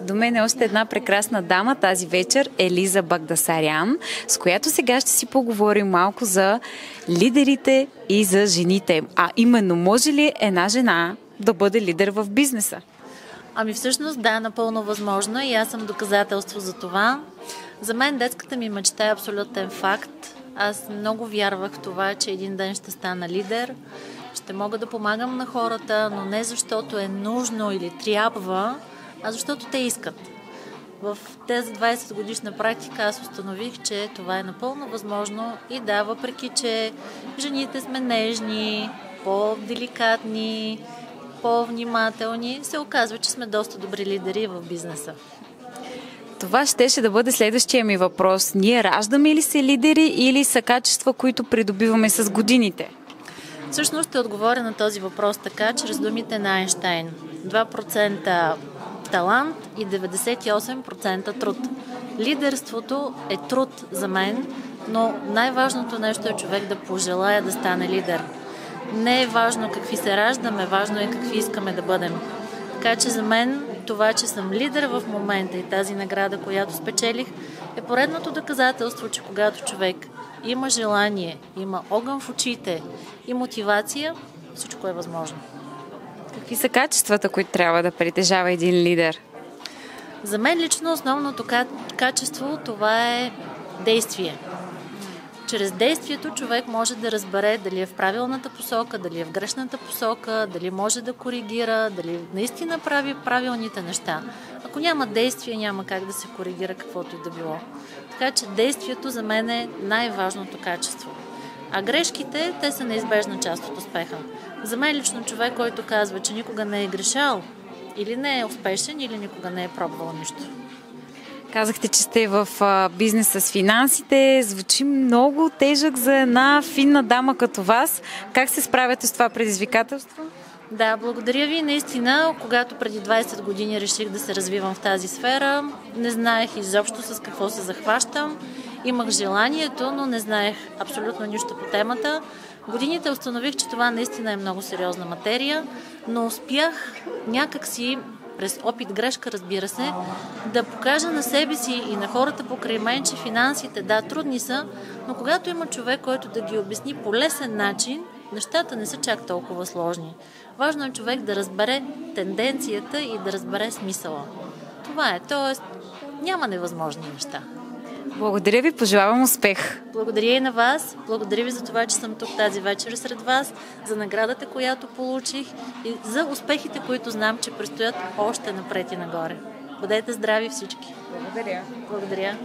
До мен е още една прекрасна дама тази вечер, Елиза Багдасарян, с която сега ще си поговорим малко за лидерите и за жените. А именно, може ли една жена да бъде лидер в бизнеса? Ами всъщност да, напълно възможно и аз съм доказателство за това. За мен детската ми мечта е абсолютен факт. Аз много вярвах в това, че един ден ще стана лидер, ще мога да помагам на хората, но не защото е нужно или трябва, а защото те искат. В тези 20 годишна практика аз установих, че това е напълно възможно и да, въпреки че жените сме нежни, по-деликатни, по-внимателни, се оказва, че сме доста добри лидери в бизнеса. Това щеше да бъде следващия ми въпрос. Ние раждаме ли се лидери или са качества, които придобиваме с годините? Всъщност ще отговоря на този въпрос така, чрез думите на Айнщайн. 2% талант и 98% труд. Лидерството е труд за мен, но най-важното нещо е човек да пожелая да стане лидер. Не е важно какви се раждаме, важно е какви искаме да бъдем. Така че за мен това, че съм лидер в момента и тази награда, която спечелих, е поредното доказателство, че когато човек има желание, има огън в очите и мотивация, всичко е възможно. Какви са качествата, които трябва да притежава един лидер? За мен лично основното качество това е действие. Чрез действието човек може да разбере дали е в правилната посока, дали е в грешната посока, дали може да коригира, дали наистина прави правилните неща. Ако няма действие, няма как да се коригира каквото и да било. Така че действието за мен е най-важното качество. А грешките, те са неизбежна част от успеха. За мен лично човек, който казва, че никога не е грешал, или не е успешен, или никога не е пробвал нищо. Казахте, че сте в бизнеса с финансите. Звучи много тежък за една финна дама като вас. Как се справяте с това предизвикателство? Да, благодаря ви. Наистина, когато преди 20 години реших да се развивам в тази сфера, не знаех изобщо с какво се захващам. Имах желанието, но не знаех абсолютно нищо по темата. Годините установих, че това наистина е много сериозна материя, но успях някакси през опит-грешка, разбира се, да покажа на себе си и на хората покрай мен, че финансите, да, трудни са, но когато има човек, който да ги обясни по лесен начин, нещата не са чак толкова сложни. Важно е човек да разбере тенденцията и да разбере смисъла. Това е, т.е. няма невъзможни неща. Благодаря ви, пожелавам успех! Благодаря и на вас. Благодаря ви за това, че съм тук тази вечер сред вас, за наградата, която получих и за успехите, които знам, че предстоят още напред и нагоре. Бъдете здрави всички! Благодаря! Благодаря!